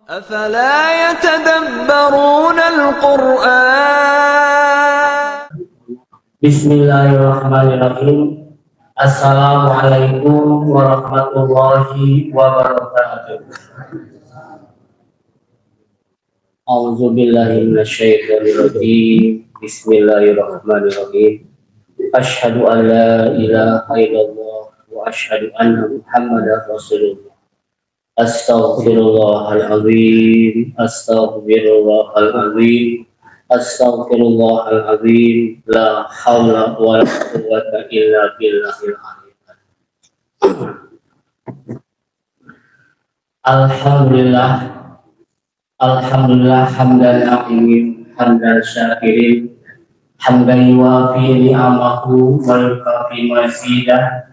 أفلا يتدبرون القرآن. Bismillahirrahmanirrahim. Assalamualaikum warahmatullahi wabarakatuh. A'udzu billahi minasyaitonir rajim. Bismillahirrahmanirrahim. Asyhadu an la ilaha illallah wa asyhadu anna Muhammadar Rasulullah. Astaghfirullahaladzim. Astaghfirullahaladzim. Astaghfirullahaladzim. La haula wa la quwwata illa billahil aliyyil. Alhamdulillah. Alhamdulillah hamdan na'imin hamdan syakirin hamdan yuwafi ni'amahu wa yukafi mazidah.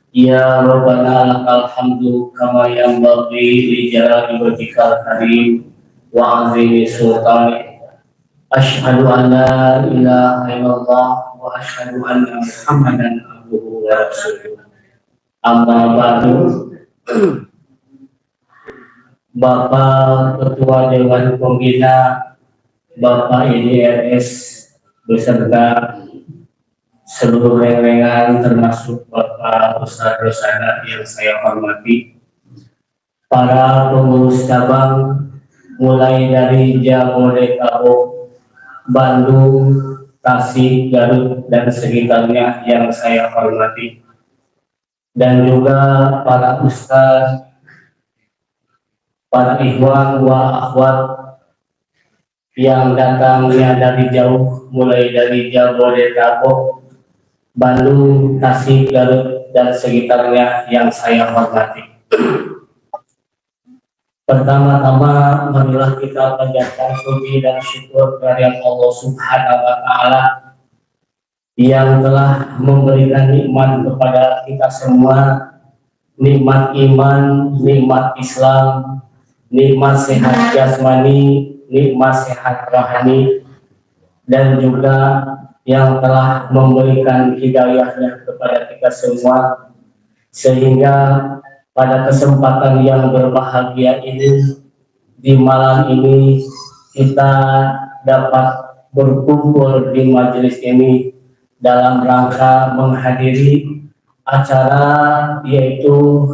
Ya Rabbana lakal hamdu kama yanbaghi li jalali wajhikal karim wa 'azimi sultanik. Asyhadu an la ilaha illallah wa asyhadu anna Muhammadan abduhu wa rasuluh. Amma ba'du. Bapak Ketua Dewan Pembina, Bapak IDRS beserta seluruh rengrengan termasuk Bapak Ustadz Rosada yang saya hormati, para pengurus cabang mulai dari Jabodetabek, Bandung, Tasik, Garut, dan sekitarnya yang saya hormati, dan juga para ustadz, para ikhwan wa akhwat yang datangnya dari jauh, mulai dari Jabodetabek, Bandung, Tasik, Garut, dan sekitarnya yang saya hormati. Pertama-tama, marilah kita panjatkan puji dan syukur dari Allah Subhanahu wa Ta'ala yang telah memberikan nikmat kepada kita semua, nikmat iman, nikmat Islam, nikmat sehat jasmani, nikmat sehat rohani, dan juga yang telah memberikan hidayahnya kepada kita semua, sehingga pada kesempatan yang berbahagia ini, di malam ini kita dapat berkumpul di majelis ini dalam rangka menghadiri acara yaitu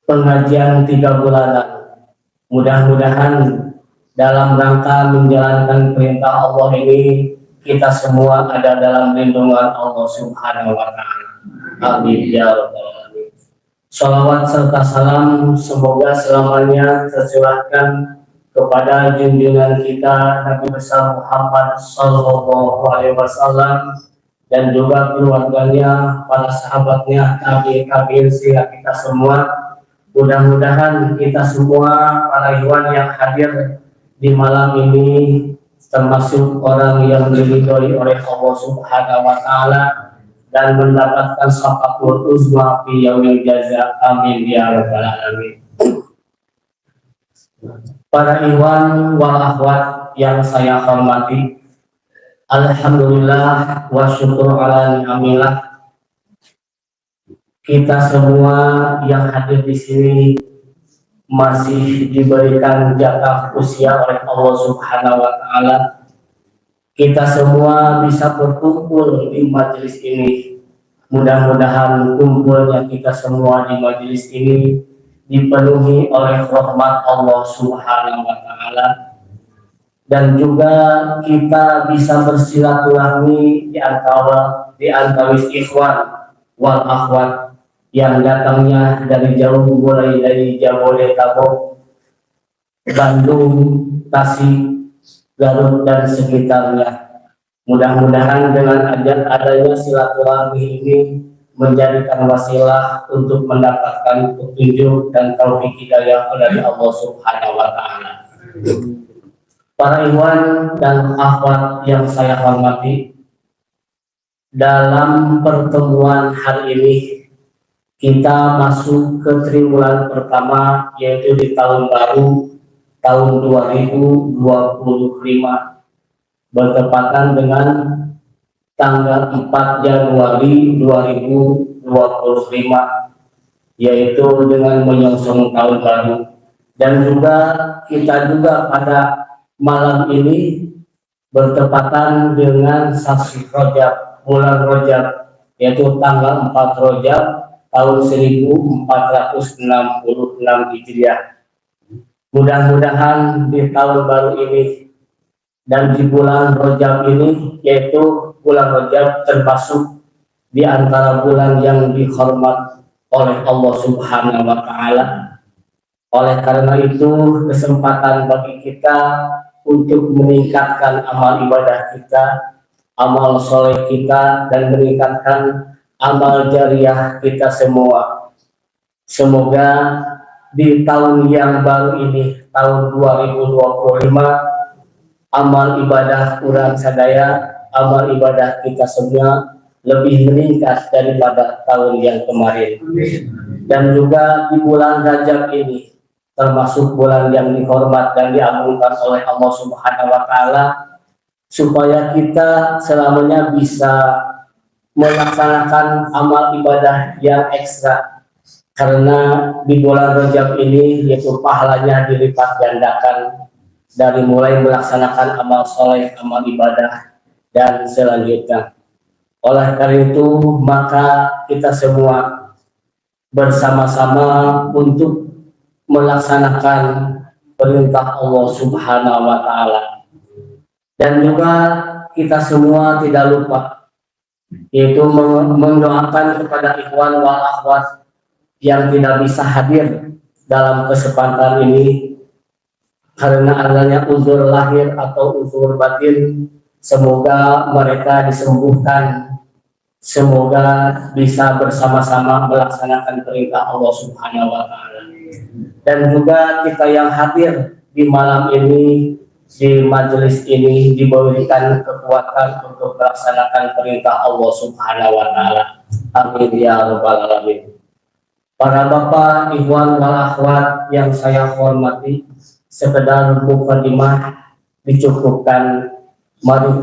pengajian 3 bulanan. Mudah-mudahan dalam rangka menjalankan perintah Allah ini kita semua ada dalam lindungan Allah Subhanahu wa Ta'ala. Amin ya rabbal alamin. Shalawat serta salam semoga selamanya tercurahkan kepada junjungan kita Nabi besar Muhammad sallallahu alaihi wasallam dan juga keluarganya, para sahabatnya, tabi'in sehingga kita semua. Mudah-mudahan kita semua para ikhwan yang hadir di malam ini termasuk orang yang diridhoi oleh Allah Subhanahu wa Ta'ala dan mendapatkan syafaatul uzma fi yaumil jaza. Amin ya rabbal alamin. Para ikhwan wal akhwat yang saya hormati, alhamdulillah wa syukur ala ni'amillah, kita semua yang hadir di sini masih diberikan jatah usia oleh Allah Subhanahu wa Ta'ala. Kita semua bisa berkumpul di majelis ini. Mudah-mudahan kumpulnya kita semua di majelis ini dipenuhi oleh rahmat Allah Subhanahu wa Ta'ala, dan juga kita bisa bersilaturahmi di antara ikhwan wal akhwat yang datangnya dari jauh, mulai dari Jabodetabek, Bandung, Tasik, Garut, dan sekitarnya. Mudah-mudahan dengan adanya silaturahmi ini menjadikan wasilah untuk mendapatkan petunjuk dan taufik hidayah dari Allah Subhanahu wa Ta'ala. Para ikhwan dan akhwat yang saya hormati, dalam pertemuan hari ini kita masuk ke triwulan pertama, yaitu di tahun baru tahun 2025, bertepatan dengan tanggal 4 Januari 2025, yaitu dengan menyongsong tahun baru. Dan juga kita juga pada malam ini bertepatan dengan sasi Rajab, bulan Rajab, yaitu tanggal 4 Rajab tahun 1466 Hijriah. Mudah-mudahan di tahun baru ini dan di bulan Rajab ini, yaitu bulan Rajab termasuk di antara bulan yang dihormat oleh Allah Subhanahu wa Ta'ala. Oleh karena itu, kesempatan bagi kita untuk meningkatkan amal ibadah kita, amal soleh kita, dan meningkatkan amal jariah kita semua. Semoga di tahun yang baru ini, tahun 2025, amal ibadah kurang sadaya, amal ibadah kita semua lebih meningkat daripada tahun yang kemarin. Dan juga di bulan Rajab ini, termasuk bulan yang dihormat dan diagungkan oleh Allah Subhanahu wa Ta'ala, supaya kita selamanya bisa melaksanakan amal ibadah yang ekstra, karena di bulan Rajab ini yaitu pahalanya dilipat gandakan dari mulai melaksanakan amal soleh, amal ibadah, dan selanjutnya. Oleh karena itu, maka kita semua bersama-sama untuk melaksanakan perintah Allah Subhanahu wa Ta'ala. Dan juga kita semua tidak lupa, yaitu mendoakan kepada ikhwan wal akhwat yang tidak bisa hadir dalam kesempatan ini karena adanya uzur lahir atau uzur batin. Semoga mereka disembuhkan, semoga bisa bersama-sama melaksanakan perintah Allah Subhanahu wa Ta'ala. Dan juga kita yang hadir di malam ini, di majelis ini, diberikan kekuatan untuk melaksanakan perintah Allah Subhanahu wa Ta'ala. Amin ya rabbal alamin. Para bapak, ikhwan wal akhwat yang saya hormati, sekedar mukadimah dicukupkan. Mari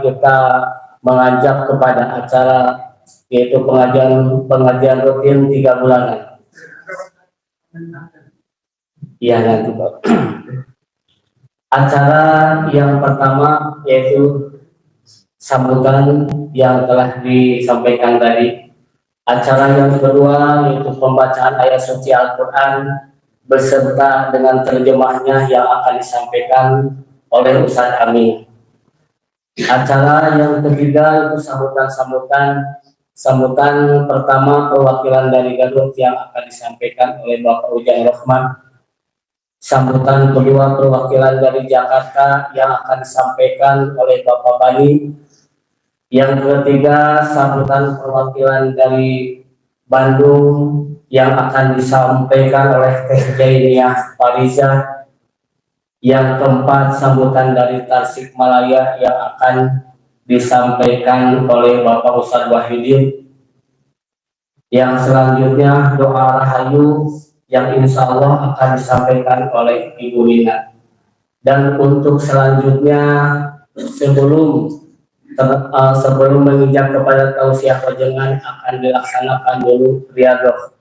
kita mengajak kepada acara, yaitu pengajian rutin 3 bulanan. Iya nanti Pak. Acara yang pertama yaitu sambutan yang telah disampaikan tadi. Acara yang kedua yaitu pembacaan ayat suci Al-Quran beserta dengan terjemahnya yang akan disampaikan oleh Ustaz Amin. Acara yang ketiga itu sambutan pertama perwakilan dari Garut yang akan disampaikan oleh Bapak Ujang Rohman. Sambutan kedua perwakilan dari Jakarta yang akan disampaikan oleh Bapak Bani. Yang ketiga sambutan perwakilan dari Bandung yang akan disampaikan oleh Teh Jainiyah Fariza. Yang keempat sambutan dari Tasikmalaya yang akan disampaikan oleh Bapak Ustadz Wahidin. Yang selanjutnya doa rahayu yang insya Allah akan disampaikan oleh Ibu Nina. Dan untuk selanjutnya sebelum menginjak kepada tausiah wajangan akan dilaksanakan dulu riyadhah.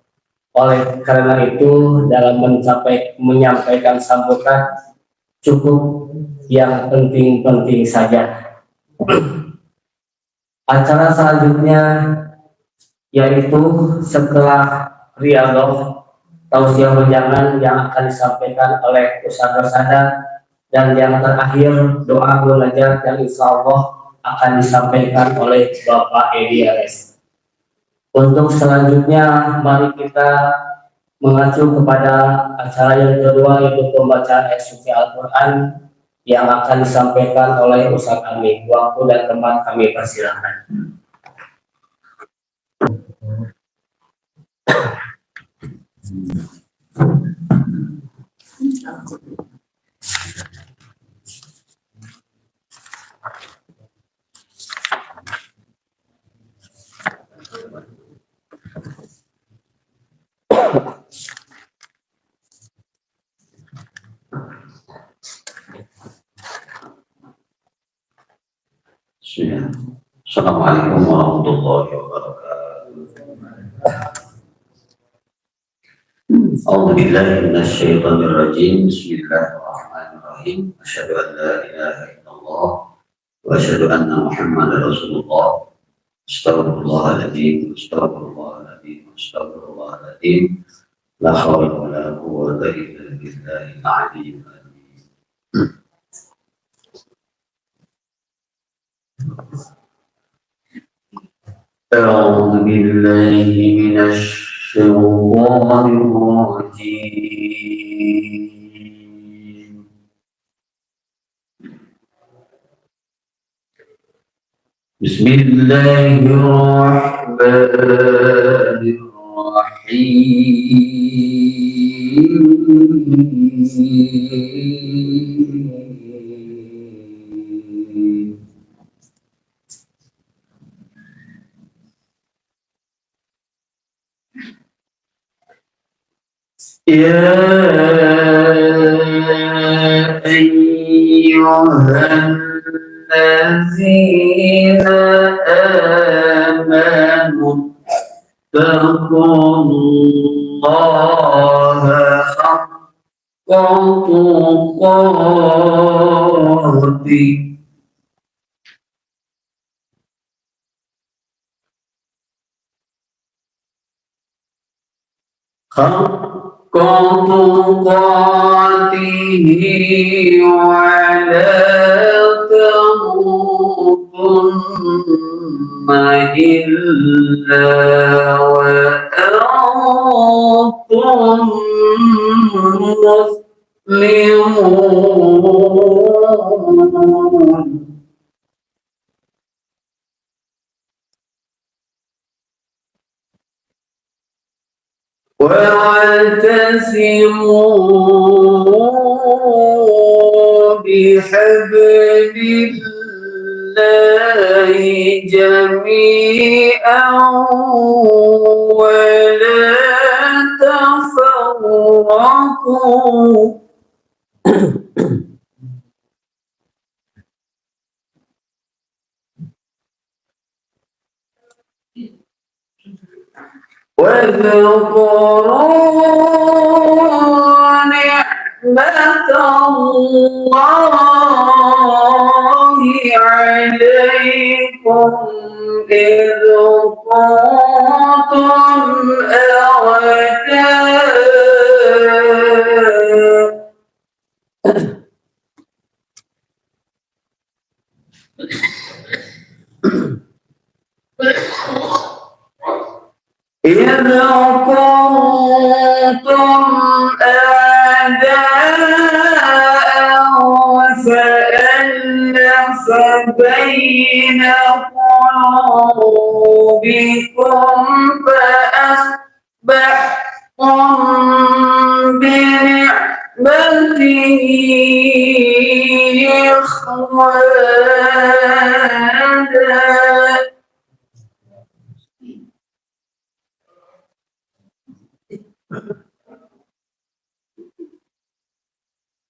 Oleh karena itu dalam menyampaikan sambutan cukup yang penting-penting saja. Acara selanjutnya yaitu setelah riyadhah tausiah wajangan yang akan disampaikan oleh Ustaz Rosada, dan yang terakhir doa munajat yang insya Allah akan disampaikan oleh Bapak Edi RS. Untuk selanjutnya mari kita mengacu kepada acara yang kedua yaitu pembacaan ayat suci Al-Quran yang akan disampaikan oleh Ustaz Amin. Waktu dan tempat kami persilahkan. Assalamualaikum warahmatullahi wabarakatuh. أعوذ بالله من الشيطان الرجيم. بسم الله الرحمن الرحيم. أشهد أن لا إله إلا الله وأشهد أن محمدا رسول الله. أستغفر الله العظيم، أستغفر الله العظيم، أستغفر الله العظيم. لا حول ولا قوة إلا بالله العلي العظيم. أعوذ بالله من الشيطان الرجيم. بسم الله الرحمن الرحيم. يا أيها الذين آمنوا اتقوا الله حق تقاته ولا تموتن إلا وأنتم مسلمون. واعتصموا بحبل الله جميعا ولا تفرقوا. واذكروا نعمة الله عليكم إذ كنتم أعداء فألف بين قلوبكم فأصبحتم بنعمته إخوانا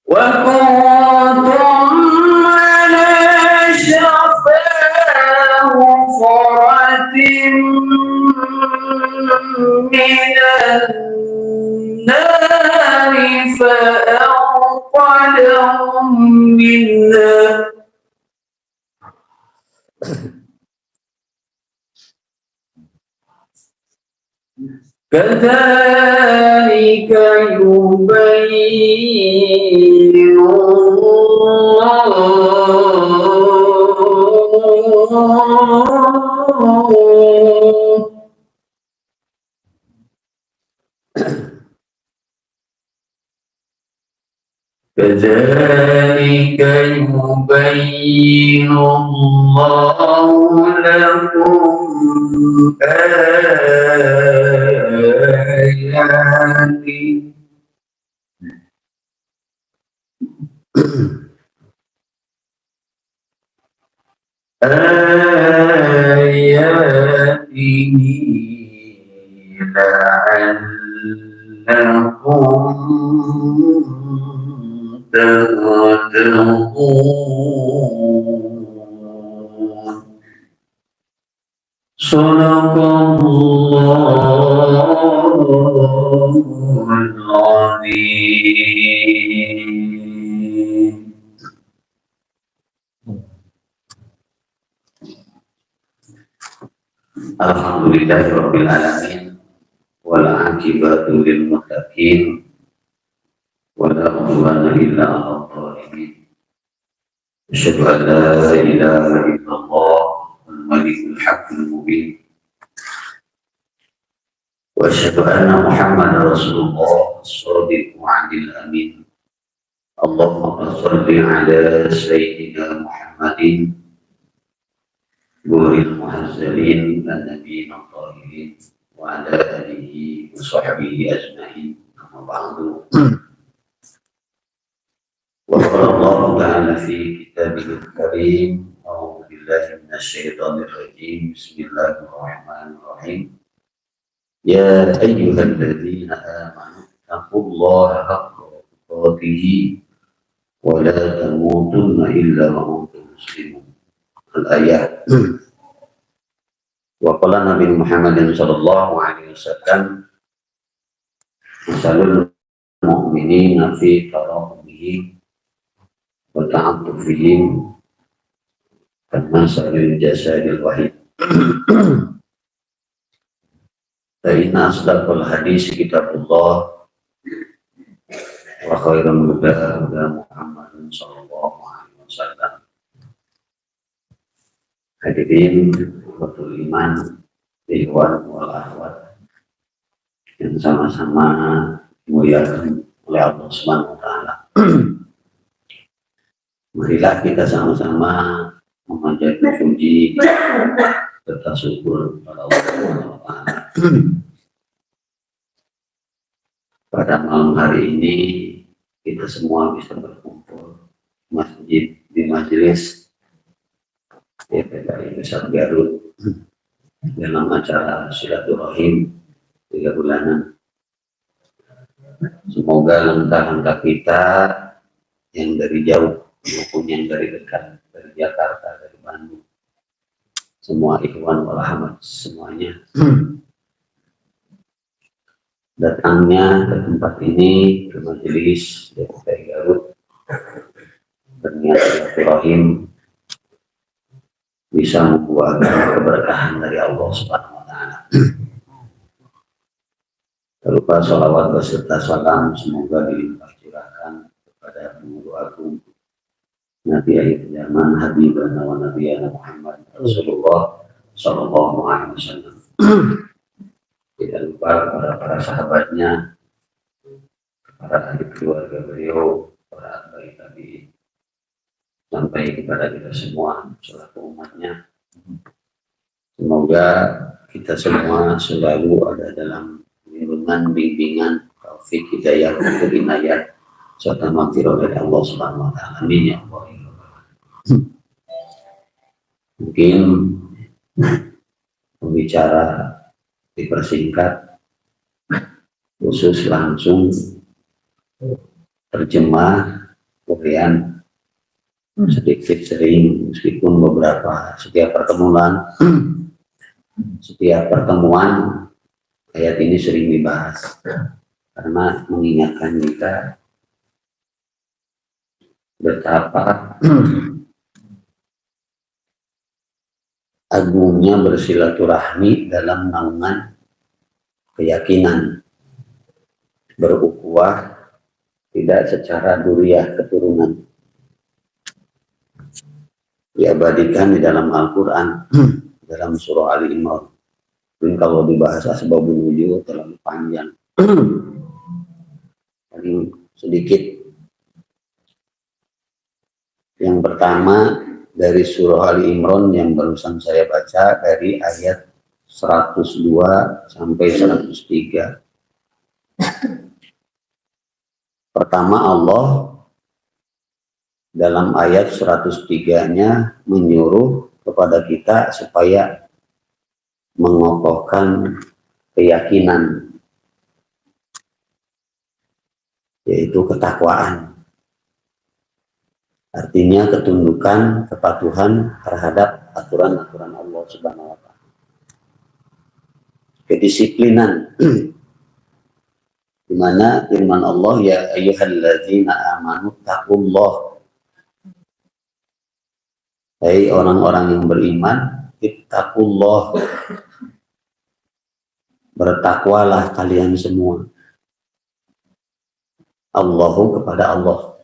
وكنتم على شفا حفرة من النار فأنقذكم منها. كذلك يبين الله لكم آياته لعلكم تهتدون. Sadaqallahul Azim. Alhamdulillahirabbil alamin wal 'aqibatu lil muttaqin wa la 'udwana illa 'alal zalimin. Asyhadu an la ilaha illallah al malikul haqqul mubin wa asyhadu anna Muhammadar Rasulullah as-shadiqul wa'dil amin. Allahumma shalli ala sayyidina Muhammadin Guril muhazzalin dan nabi al-tahirin wa ala alihi wa sahbihi ajma'in. Amma ba'du. Wa qala Allah ta'ala fi kitabihil karim, a'udzu billahi minasy syaithanir rajim. Bismillahirrahmanirrahim. Ya ayyuhalladzina amanu taqullaha haqqa tuqatih wa la tamutunna illa wa antum muslimun. Al-ayat. Wa qala Nabi Muhammad sallallahu alaihi wasallam, masalul mu'minina fi tarahumihim wa ta'atufihim kamasalil jasadil wahid. Fa inna asdaqal hadis kitabullah wa khairul huda Muhammadin sallallahu alaihi wasallam. Hadirin betul iman, ikhwan wal akhwat yang sama-sama dimuliakan oleh Allah Subhanahu wa taala. Marilah kita sama-sama memanjatkan puji serta syukur kepada Allah Subhanahu wa taala. Pada malam hari ini kita semua bisa berkumpul di majelis dari Besar Garut dalam acara silaturahim 3 bulanan. Semoga langkah-langkah kita yang dari jauh maupun yang dari dekat, dari Jakarta, dari Bandung, semua ikhwan wal ahmad semuanya datangnya ke tempat ini, ke majelis DPP Garut berniat silaturahim bisa membuahkan keberkahan dari Allah Subhanahu wa taala. Tak lupa sholawat beserta salam semoga dilimpah curahkan kepada Pengurus Agung Nabi akhir zaman Habibana wa Nabiyana Muhammad Rasulullah sallallahu alaihi wasallam. Tidak lupa kepada para sahabatnya, para ahli keluarga beliau, para ahli tabi'in, sampai kepada kita semua selaku umatnya. Semoga kita semua selalu ada dalam lindungan, bimbingan, taufik, hidayah, inayah, serta maghfirah dari Allah Subhanahu wa taala. Amin ya Allah. Mungkin pembicara dipersingkat, khusus langsung terjemah kemudian sedikit sering, meskipun setiap pertemuan ayat ini sering dibahas karena mengingatkan kita betapa agungnya bersilaturahmi dalam naungan keyakinan, berukhuwah tidak secara duriah keturunan, diabadikan di dalam Al-Quran dalam surah Ali Imran. Mungkin kalau dibahas asbabun nuzul terlalu panjang, paling sedikit. Yang pertama dari surah Ali Imran yang barusan saya baca dari ayat 102 sampai 103. Pertama, Allah dalam ayat 103-nya menyuruh kepada kita supaya mengokohkan keyakinan, yaitu ketakwaan. Artinya ketundukan, kepatuhan terhadap aturan-aturan Allah Subhanahu wa taala. kedisiplinan. Di mana firman Allah, ya ayyuhalladzina amanu taqullah. Hai orang-orang yang beriman, ittaqullah. Bertakwalah kalian semua. Allahu kepada Allah.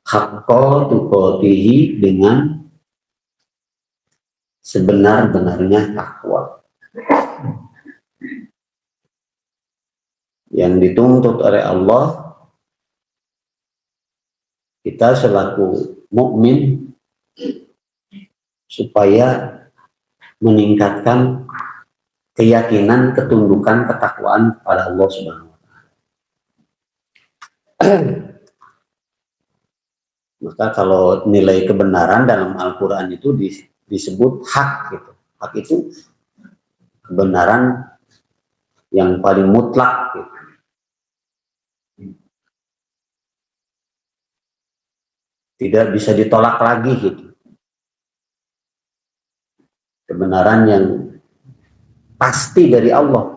Haqqa tuqatihi, dengan sebenar-benarnya takwa. Yang dituntut oleh Allah, kita selaku mukmin supaya meningkatkan keyakinan, ketundukan, ketakwaan pada Allah Subhanahu wa Ta'ala. Maka kalau nilai kebenaran dalam Al-Quran itu disebut hak gitu. Hak itu kebenaran yang paling mutlak gitu. Tidak bisa ditolak lagi gitu. Kebenaran yang pasti dari Allah.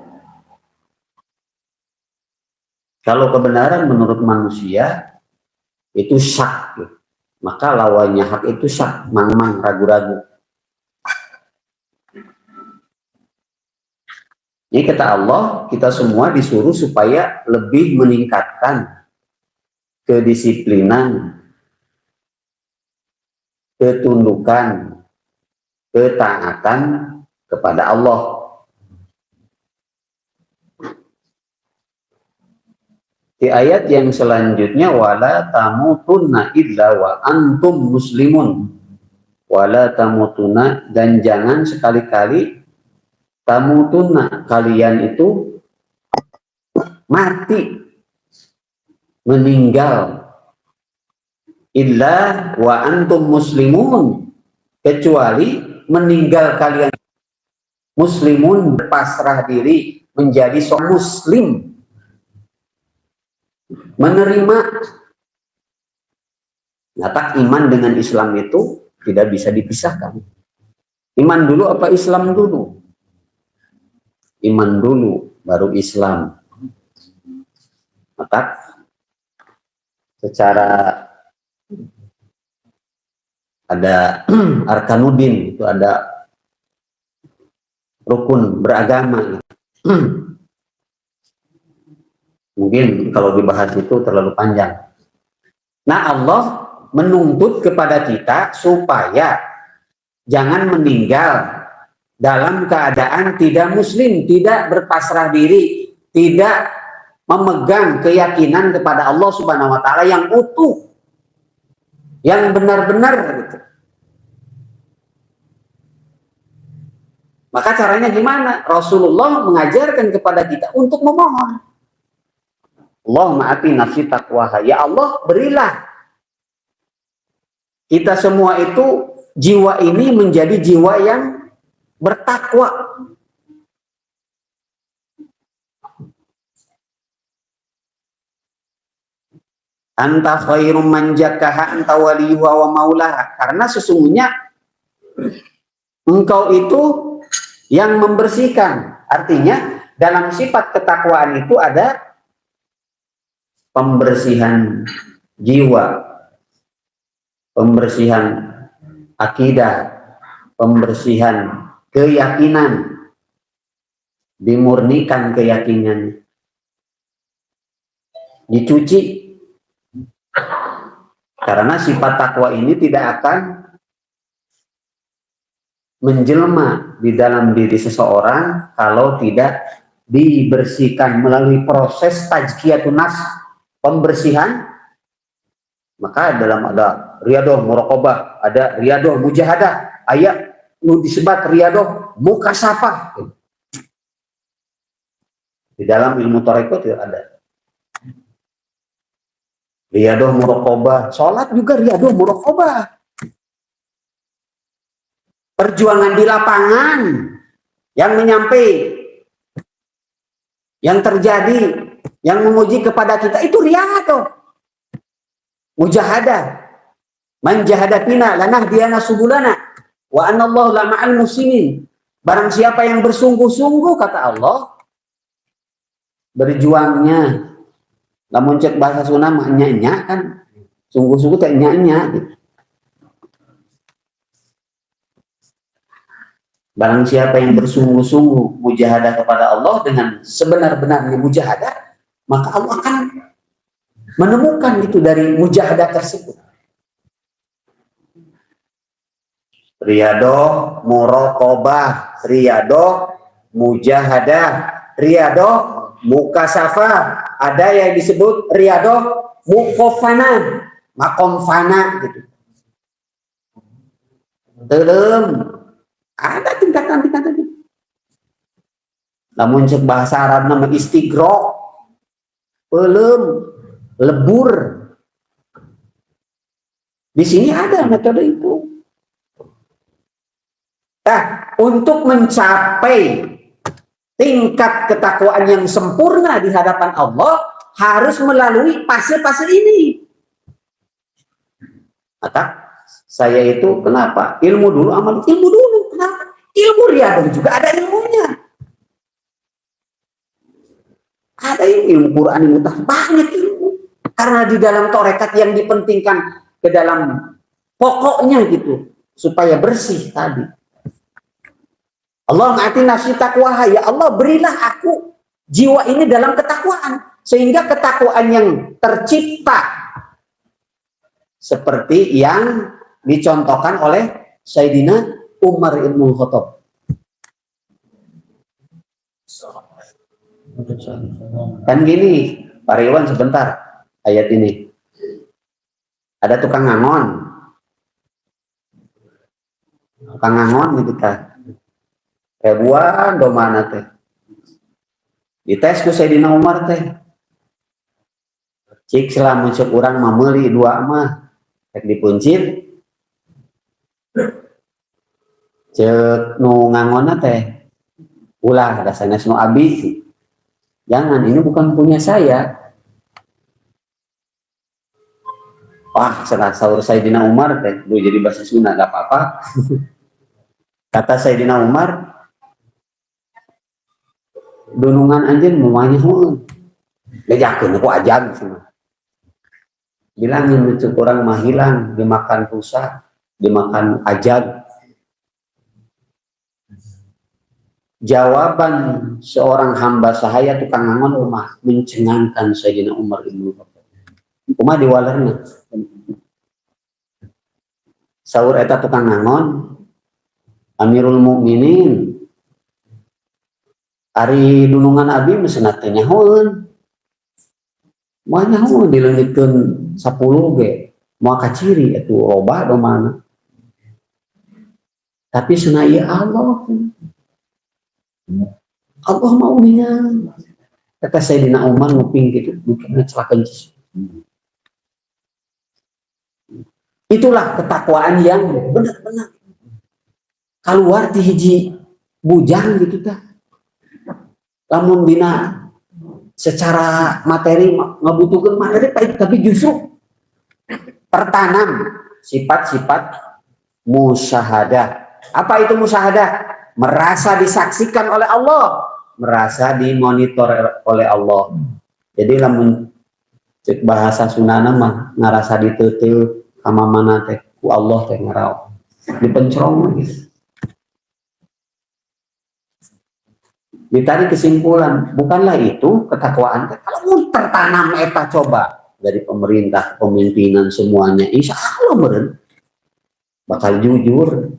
Kalau kebenaran menurut manusia itu syak gitu. Maka lawannya hak itu syak, mang-mang, ragu-ragu. Ini kata Allah, kita semua disuruh supaya lebih meningkatkan kedisiplinan, ketundukan, ketaatan kepada Allah. Di ayat yang selanjutnya, wala tamutunna illa wa antum muslimun. Wala tamutunna, dan jangan sekali-kali tamutunna, kalian itu mati, meninggal, illa wa antum muslimun, kecuali meninggal kalian muslimun, berpasrah diri menjadi seorang muslim, menerima. Nyata iman dengan Islam itu tidak bisa dipisahkan. Iman dulu apa Islam dulu? Iman dulu baru Islam. Maka secara ada arkanuddin, itu ada rukun beragama. Mungkin kalau dibahas itu terlalu panjang. Nah, Allah menuntut kepada kita supaya jangan meninggal dalam keadaan tidak muslim, tidak berpasrah diri, tidak memegang keyakinan kepada Allah Subhanahu wa Ta'ala yang utuh, yang benar-benar gitu. Maka caranya gimana? Rasulullah mengajarkan kepada kita untuk memohon. Allahumma ati nafsi taqwaha. Ya Allah, berilah kita semua itu, jiwa ini menjadi jiwa yang bertakwa. Anta khairum man jakkaha anta waliyuha wa maulaha. Karena sesungguhnya engkau itu yang membersihkan. Artinya dalam sifat ketakwaan itu ada pembersihan jiwa, pembersihan akidah, pembersihan keyakinan, dimurnikan keyakinan, dicuci. Karena sifat takwa ini tidak akan menjelma di dalam diri seseorang kalau tidak dibersihkan melalui proses tajkiyatun nafs, pembersihan. Maka dalam ada riyadoh muraqabah, ada riyadoh mujahadah, ayat disebut riyadoh mukasafah. Di dalam ilmu tarekat itu ada riyadoh muraqabah, sholat juga riyadoh muraqabah. Perjuangan di lapangan yang menyampai, yang terjadi, yang memuji kepada kita itu riyadoh mujahadah. Man jahada fina lanahdiyana subulana wa anallahu la ma'al muslimin. Barang siapa yang bersungguh-sungguh, kata Allah, berjuangnya, lamun cek bahasa Sunda mah nya kan, sungguh-sungguh teh nya gitu. Barang siapa yang bersungguh-sungguh mujahadah kepada Allah dengan sebenar-benarnya mujahadah, maka Allah akan menemukan itu dari mujahadah tersebut. Riyadhah, muraqabah, riyadhah, mujahadah, riyadhah, mukasafah, ada yang disebut riyadhah muqafana, makom fana gitu. Belum ada tingkatan-tingkatan. Namun cek bahasa Arab nama istighraq, belum lebur. Di sini ada metode itu. Nah, untuk mencapai tingkat ketakwaan yang sempurna di hadapan Allah harus melalui fase-fase ini. Maka saya itu kenapa? Ilmu dulu, amal ilmu dulu. Kenapa? Ilmu riyadhah juga ada ilmunya. Ada ilmu Quran, ilmu tafsir, banyak ilmu. Karena di dalam torekat yang dipentingkan ke dalam pokoknya gitu, supaya bersih tadi. Allah ma'ati nafsi taqwaha, ya Allah berilah aku jiwa ini dalam ketakwaan, sehingga ketakwaan yang tercipta seperti yang dicontohkan oleh Sayyidina Umar ibn Khattab. Kan gini, Pak Ridwan sebentar, ayat ini. Ada tukang ngangon. Tukang ngangon gitu kan. Ribuan domana teh. Dites ku Sayyidina Umar teh. Cik selama cek urang mameli dua mah. Rek dipuncit. Cek nu ngangonna teh. Ulah da sanes nu abdi. Jangan, ini bukan punya saya. Wah, setelah sahur Sayyidina Umar teh, jadi bahasa Sunda gak apa-apa. Kata Sayyidina Umar, dunungan anjeun mumanya heuh. Lejakeun ku ajag sama. Bilangin lucu orang mah hilang, dimakan rusa, dimakan ajag. Jawaban seorang hamba sahaya tukang ngangon rumah mencengangkan Sayyidina Umar ibn Khattab. Umar diwalerna. Saur eta tukang ngangon, Amirul Mukminin ari dunungan abi mesenat teh nyahoeun. Moal nyahoeun dileungitkeun 10 ge. Moal kaciri atuh loba domana. Tapi cenah ieu Allah. Allah maunya. Kata Sayyidina Umar nguping gitu, mungkin ngecelakan Yesus. Itulah ketakwaan yang benar-benar keluar di hiji bujang gitu tah. Lamun bina secara materi ngabutuhkeun materi tapi justru tertanam sifat-sifat musyahadah. Apa itu musyahadah? Merasa disaksikan oleh Allah, merasa dimonitor oleh Allah. Jadi lamun cek bahasa Sundana mah ngarasa diteuteul ka mana teh ku Allah teh ngarao. Dipencerong gitu. Ditarik kesimpulan, bukanlah itu ketakwaan. Kalau tertanam eta coba dari pemerintah, pemimpinan semuanya, insya Allah meren bakal jujur.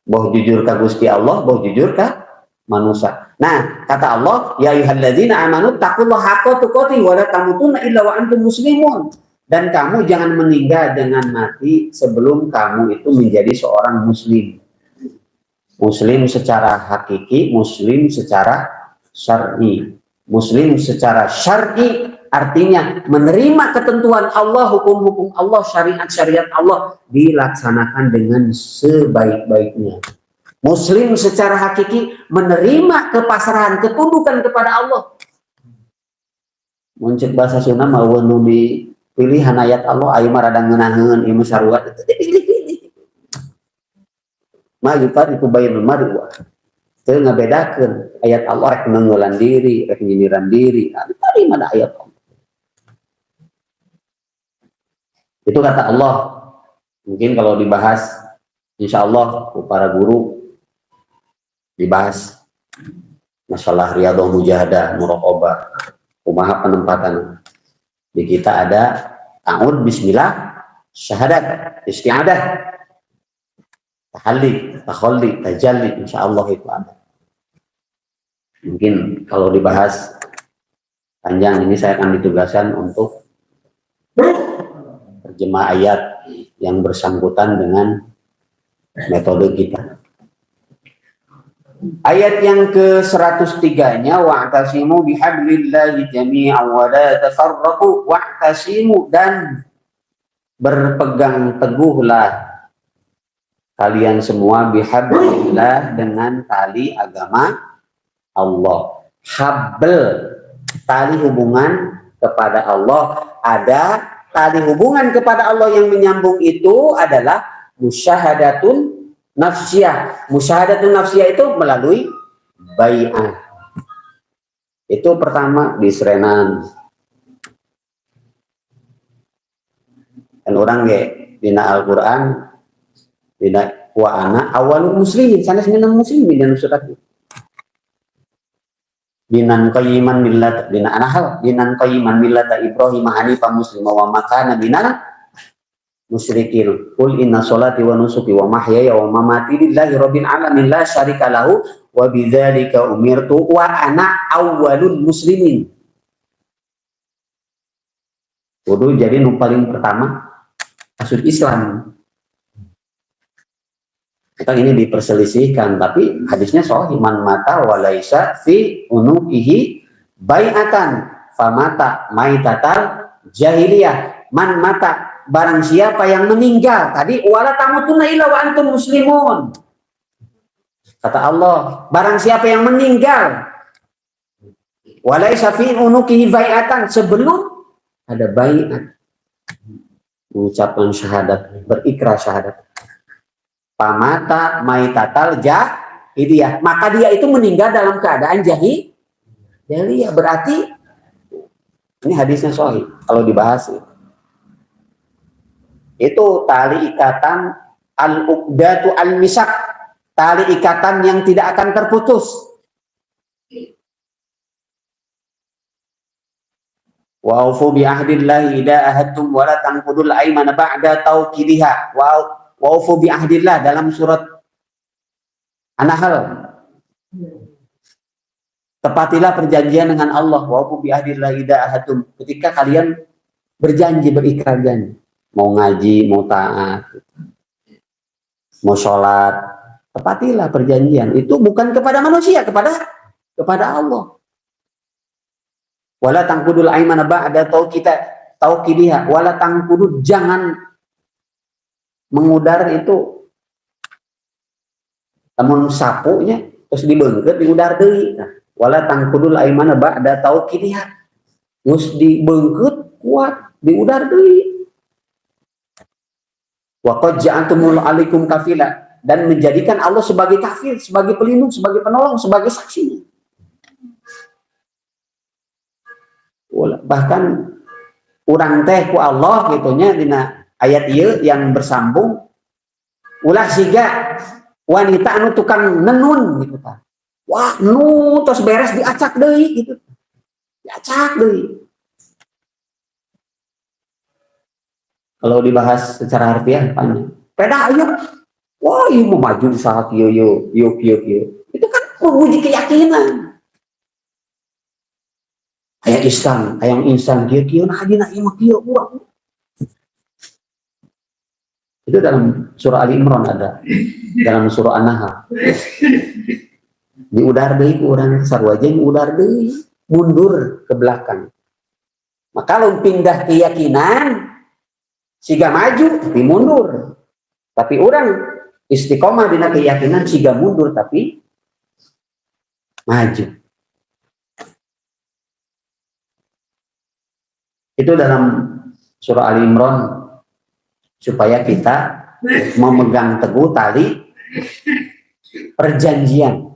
Boh jujur ka Gusti Allah, boh jujur ka manusia. Nah, kata Allah, ya ayyuhalladzina amanu taqullaha haqqa tuqatih wa la tamutunna illa wa antum muslimun. Dan kamu jangan meninggal dengan mati sebelum kamu itu menjadi seorang muslim. Muslim secara hakiki, muslim secara syar'i. Muslim secara syar'i artinya menerima ketentuan Allah, hukum-hukum Allah, syariat-syariat Allah dilaksanakan dengan sebaik-baiknya. Muslim secara hakiki menerima kepasrahan, ketundukan kepada Allah. Muncul bahasa Sunda mau di pilihan ayat Allah, ayo marada ngeunaheun ieu sarua. ma yufariqu bainal mar'i wa teu ngabedakeun ayat Allah rek nengeulan diri, rek nyindiran diri. Tadi mana ayat Allah. Itu kata Allah. Mungkin kalau dibahas insya Allah para guru dibahas masalah riyadhah mujahadah muraqabah kumaha penempatan. Di kita ada ta'awud bismillah, syahadat, isti'adah, tahalli, takhalli, tajalli, insyaallah itu ada. Mungkin kalau dibahas panjang ini saya akan ditugaskan untuk terjemah ayat yang bersangkutan dengan metode kita. Ayat yang ke-103-nya wa'tasimu bihablillahi jami'an wa la tafarraqu wa'tasimu, dan berpegang teguhlah kalian semua bihablillah dengan tali agama Allah. Habl, tali hubungan kepada Allah. Ada tali hubungan kepada Allah yang menyambung itu adalah musyahadatun nafsiyah. Musyahadatun nafsiyah itu melalui bai'ah. Itu pertama di serenan. Dan orang ge dina Al-Qur'an dina wa ana awalul muslimin, sanes minal muslimin dan surat dinan qayyiman millat dina An-Nahl dinan qayyiman millata Ibrahim hanifan muslima wa ma kana minal musyrikin. Qul inna sholati wa nusuki wa mahyaya wa mamati lillahi rabbil alamin la syarika lahu wa bidzalika umirtu wa ana awwalul muslimin. Kudu jadi nu paling pertama masuk Islam. Kita ini diperselisihkan, tapi hadisnya sahih, man mata walaisa fi unuqihi bai'atan famata maitatal jahiliyah. Man mata, barang siapa yang meninggal, tadi wala tamutunna illa wa antum muslimun. Kata Allah, barang siapa yang meninggal walaisa fi unuqihi bai'atan, sebelum ada bai'at, mengucapkan syahadat, berikrar syahadat, pamata maitatal jahiliyah, maka dia itu meninggal dalam keadaan jahiliyah. Berarti ini hadisnya sahih. Kalau dibahas itu tali ikatan al-uqdatu al-misak, tali ikatan yang tidak akan terputus. Wa'ufu bi'ahdillahi idza ahadtum wa la tanqudul aymana ba'da tawkidiha. Wa'ufu bi'ahdillah dalam surat An-Nahl. Tepatilah perjanjian dengan Allah. Wa'ufu bi'ahdillahi idza ahadtum, ketika kalian berjanji, berikrar janji, mau ngaji, mau taat, mau sholat, tepatilah perjanjian. Itu bukan kepada manusia, kepada Allah. Wala tangkudul aimana ba'da tauqidiha, wala tangkudu, jangan mengudar itu namun sapunya terus dibeungkeut diudar deui. Nah, wala tangkudul aimana ba'da tauqidiha, terus dibeungkeut kuat diudar deui. Wa qad ja'altumul alaikum kafila, dan menjadikan Allah sebagai kafil, sebagai pelindung, sebagai penolong, sebagai saksi. Bahkan urang teh ku Allah gitunya dina ayat ieu yang bersambung, ulah siga wanita anu tukang nenun gitu kan. Wah, nu tos beres diacak deui gitu. Diacak deui. Kalau dibahas secara harfiah panjang. Peda ayo. Wah, ieu mau maju saat ieu. Itu kan menguji keyakinan. Ayat Islam, ayat insan kieu nah dina ieu mah kieu urang. Itu dalam surah Ali Imran ada, dalam surah An-Nahl. Diudar deui ku urang sarua jeung udar deui, mundur ke belakang. Maka kalau pindah keyakinan siga maju tapi mundur. Tapi orang istiqomah dina keyakinan siga mundur tapi maju. Itu dalam surah Ali Imran, supaya kita memegang teguh tali perjanjian.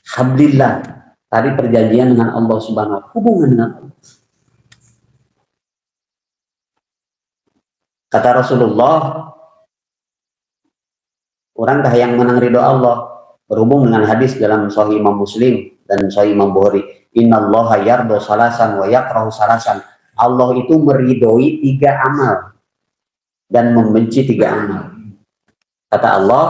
Alhamdulillah, tadi perjanjian dengan Allah Subhanahu wa Ta'ala, hubungan dengan Allah. Kata Rasulullah, orangkah yang menang ridho Allah? Berhubung dengan hadis dalam Sahih Imam Muslim dan Sahih Imam Bukhari, innallaha yardo salasan wa yakrahu salasan. Allah itu meridhoi 3 amal dan membenci 3 amal. Kata Allah,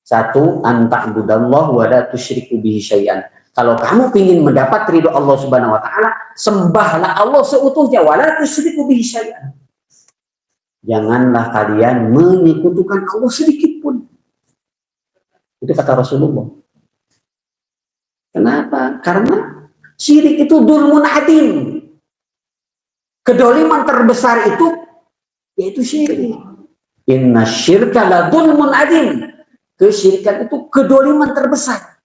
1, anta'budallah wa la tusyriku bihi syai'an. Kalau kamu ingin mendapat ridho Allah Subhanahu wa Ta'ala, sembahlah Allah seutuhnya, wa la tusyriku bihi syai'an. Janganlah kalian menyekutukan Allah sedikit pun. Itu kata Rasulullah. Kenapa? Karena syirik itu dzulmun adim. Kedoliman terbesar itu yaitu syirik. Inna syirka la dzulmun adim. Kesyirikan itu kedoliman terbesar.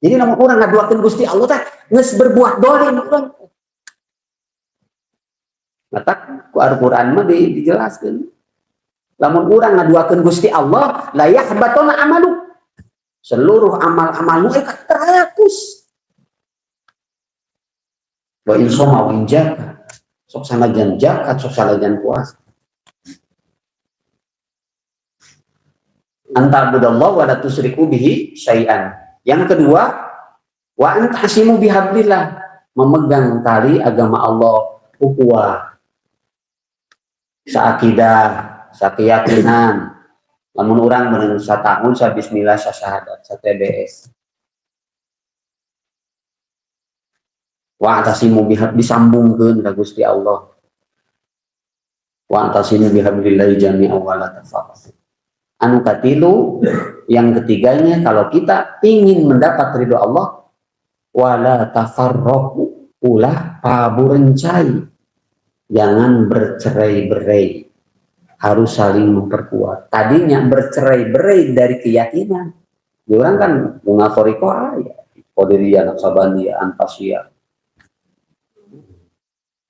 Jadi namun orang ngaduakeun Gusti Allah teh geus berbuat dolim urang. Mata ku Al-Qur'an mah dijelaskeun. Lamun urang ngaduakeun Gusti Allah, la yahbatuna amalu. Seluruh amal-amalmu akan terhapus. Wa in shoma wa in jaka. Sok sanajan zakat, sok sanajan puasa. Anta'budallah wa la tusyriku bihi syai'an. Yang kedua, wa antasimu bihablillah, memegang tali agama Allah, ukhuwah, saakidah, sakeyakinan. Lamun orang berenang satahun sa bismillah sa syahadat sa TBS. Wa antasimu bihab disambungkeun ka Gusti Allah. Wa antasimu bihablillahi jami'a wa la tafarraqu. Anu katilu, yang ketiganya, kalau kita ingin mendapat ridho Allah, wala tafarraqu, ulah paburencai, jangan bercerai-berai, harus saling memperkuat. Tadinya bercerai-berai dari keyakinan, orang kan mengatoriko ya, Qadiriyah, Naqsabandiyah, Antasiyah,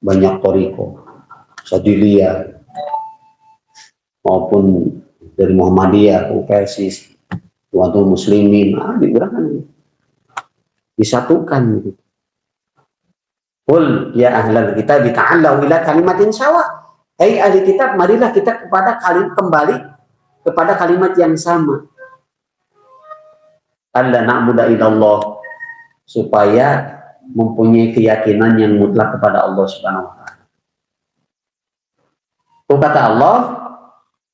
banyak toriko, Sadiliyah, maupun dari Muhammadiyah, Persis, Tuhanul Muslimin, digerakkan, disatukan gitu. Qul ya ahlal kitab ta'allaw ila kalimatin sawa. Hai ahli kitab, marilah kita kembali kepada kalimat yang sama. Alla na'budu illallah, supaya mempunyai keyakinan yang mutlak kepada Allah Subhanahu wa Ta'ala. Itu kata Allah,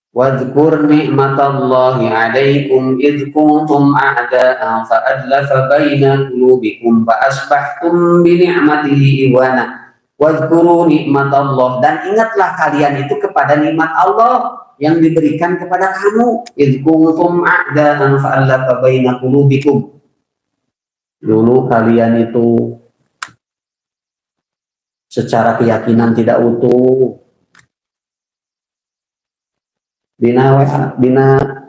wadhkur ni'matallahi 'alaikum idh kuntum a'da'an fa'adlafa baina qulubikum fa asbahtum bi ni'matihi ikhwana. Wadhkuru ni'matallah, dan ingatlah kalian itu kepada nikmat Allah yang diberikan kepada kamu. Idh kuntum a'da'an fa'adlafa baina qulubikum. Dulu kalian itu secara keyakinan tidak utuh. Bina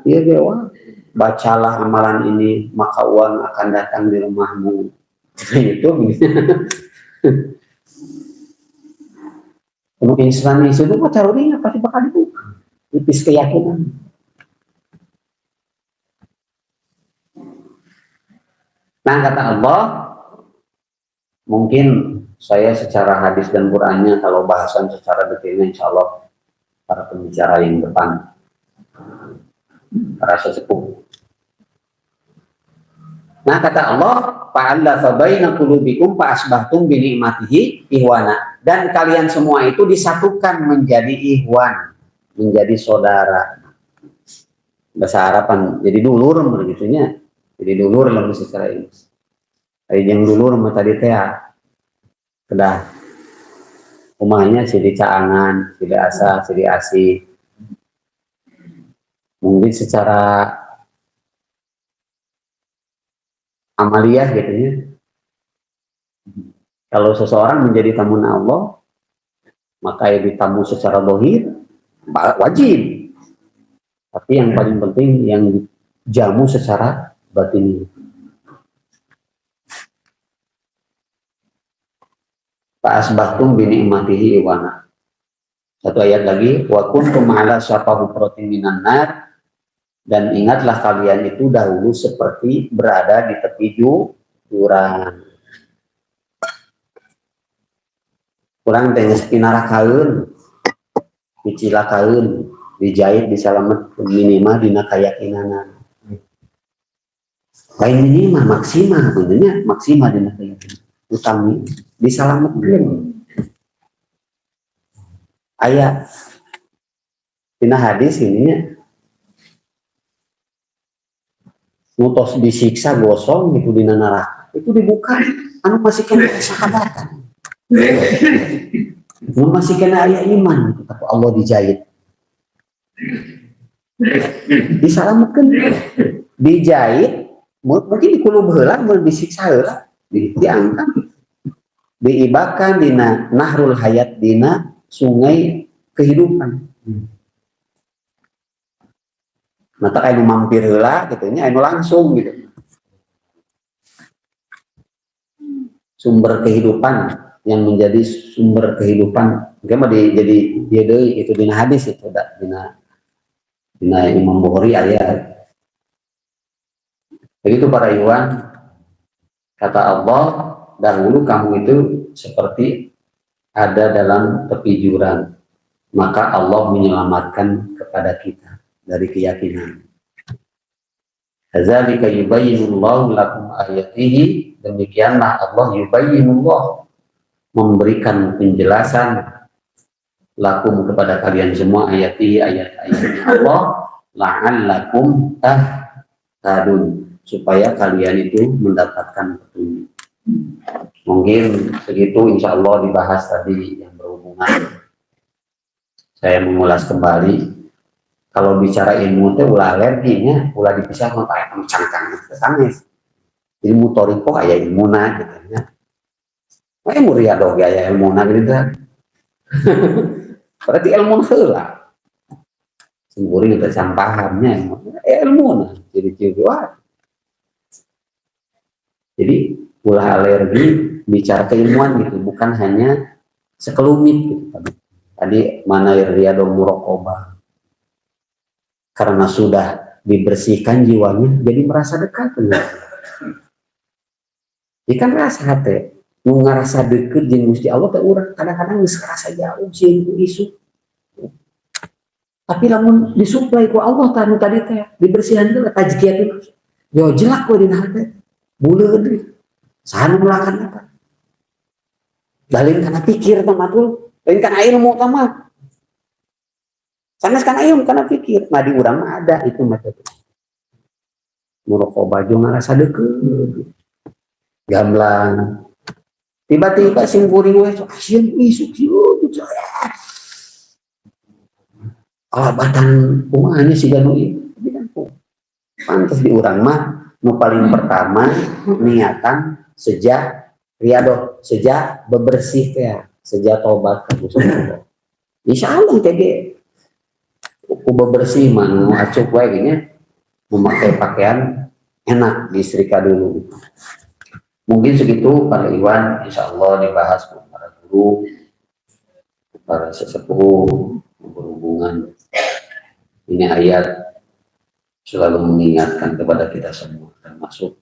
ya dewa, bacalah amalan ini maka uang akan datang di rumahmu. Itu mungkin Islam itu pacarurinya pasti bakal dibuka. Tipis keyakinan. Nah kata Allah, mungkin saya secara hadis dan Qur'annya, kalau bahasan secara detailnya insya Allah para pembicara yang depan, para sesepuh. Nah kata Allah, fa'allafa baina qulubikum fa asbahtum bi ni'matihi ihwana. Dan kalian semua itu disatukan menjadi ihwan, menjadi saudara. Bahasa Araban jadi dulur begitunya. Jadi dulur lamun secara ini. Ari jeung dulur mah tadi teh kedah rumahnya sidi caangan, sidi asa, sidi asih. Mungkin secara amaliyah gitu ya. Kalau seseorang menjadi tamu Allah, maka yang ditamu secara zahir wajib. Tapi yang paling penting yang jamu secara batin. Fa'asbahtum bi ni'matihi iwana. Satu ayat lagi, wa kuntum ala syafa hufratin minan nar, Dan ingatlah kalian itu dahulu seperti berada di tepi jurang. Kurang tengah pinarakaun, dicilakaun, dijahit, disalamet minimal dina kayakinanan. Lain minimal maksimal, benernya maksimal dina keyakinan. Utami disalametkeun. Aya dina hadis ininya ngutos disiksa gosong gitu dina neraka itu dibuka anu masih kena sahabatan masih kena aya iman gitu kata Allah dijahit disalametkeun dijahit mungkin dikulub heula mun disiksa heula diangkat diibakan dina nahrul hayat dina sungai kehidupan. Mata kayak mampir heula gitu nya anu langsung gitu. Sumber kehidupan yang menjadi sumber kehidupan. Mungkin mah jadi dia deui itu dina hadis itu dina Imam Bukhari aya. Begitu para ikhwan, kata Allah, dahulu kamu itu seperti ada dalam tepi jurang, maka Allah menyelamatkan kepada kita dari keyakinan. Kadzalika yubayyinullahu lakum ayatihi, demikianlah Allah yubayyinullah memberikan penjelasan lakum kepada kalian semua ayatihi ayat-ayatnya Allah la'allakum tahtadun supaya kalian itu mendapatkan petunjuk. Mungkin segitu insya Allah dibahas tadi yang berhubungan. Saya mengulas kembali. Kalau bicara ilmu itu ulah alerginya, ulah dipisah sama kayak cangkang kesangis. Ilmu toriko aya ilmuna gitu ya. Ilmu riado ge aya ilmuna gitu. Berarti ilmu heula. Semburi kita sampahannya ilmuna ciri-ciri wah. Jadi ulah alergi bicara keilmuan gitu, bukan hanya sekelumit gitu. Tadi mana riado muraqabah. Karena sudah dibersihkan jiwanya, jadi merasa dekat dengan ikan rasa hati, nu ngerasa deket jeung Gusti Allah teh urang kadang-kadang geus ngerasa jauh sieun ku isu. Tapi lamun disuplai ku Allah tanu tadi teh dibersihan teh tajkiah yo jelak we dina hati. Buleud deui. Saha nu melakan apa? Dalin kana pikir teh matul, lain kana ilmu teh mah. Sanes kana ilmu kana pikir, nah di urang mah ada itu metode. Muraqabah jeung ngarasa deukeut. Gamblang. Tiba-tiba sing kuring we asieun isu kieu saya. Alabatan kumaha nya siga nu ieu. Pantes di urang mah nu paling pertama niatan sejak riado, sejak bebersih teh, sejak tobat ka Gusti Allah. Insyaallah teh ku bebersih mah nu acuk wae gini memakai pakaian enak disetrika dulu. Mungkin segitu para iwan, insyaallah dibahas para guru, para sesepuh berhubungan. Ini ayat selalu mengingatkan kepada kita semua, termasuk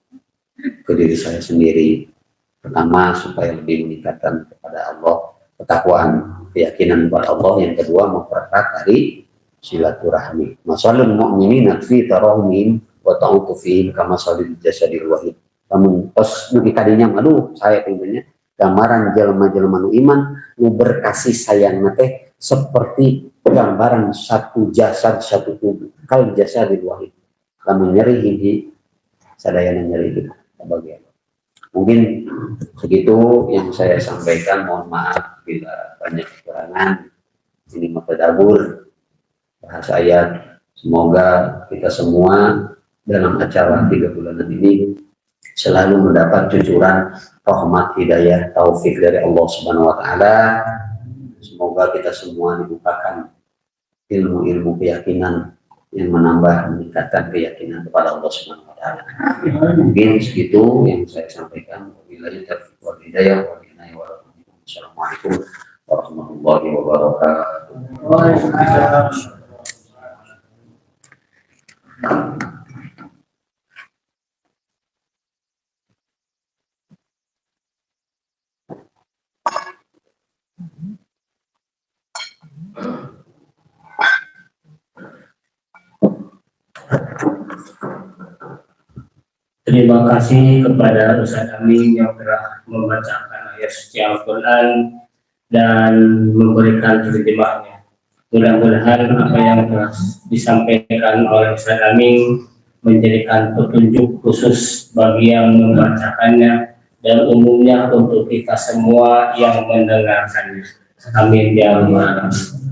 ke diri saya sendiri. Pertama, supaya lebih meningkatkan kepada Allah ketakwaan, keyakinan kepada Allah. Yang kedua, mempererat dari silaturahmi. Masalul mu'minina fi tarahumihim wa ta'atufihim kama salil jasadil wahid. Namun pas nu kadinya aduh saya pengennya gambaran jelema-jelema nu iman nu berkasih sayang teh seperti gambaran satu jasad satu tubuh kal jasadil wahid. Lamun nyeri hiji sadayana nyeri kita bagian. Mungkin segitu yang saya sampaikan, mohon maaf bila banyak kekurangan. Ini mutadabur bahasa ayat. Semoga kita semua dalam acara 3 bulanan ini selalu mendapat cucuran rahmat, hidayah, taufik dari Allah Subhanahu wa taala. Semoga kita semua dibukakan ilmu-ilmu keyakinan yang menambah meningkatkan keyakinan kepada Allah Subhanahu wa taala. Mungkin segitu yang saya sampaikan. Wabillahi taufiq wal hidayah wa billahi wa Assalamualaikum warahmatullahi wabarakatuh. Terima kasih kepada Ustaz Amin yang telah membacakan ayat suci Al-Quran dan memberikan terjemahnya. Mudah-mudahan apa yang telah disampaikan oleh Ustaz Amin menjadikan petunjuk khusus bagi yang membacakannya dan umumnya untuk kita semua yang mendengarkannya. Amin ya rabbal alamin.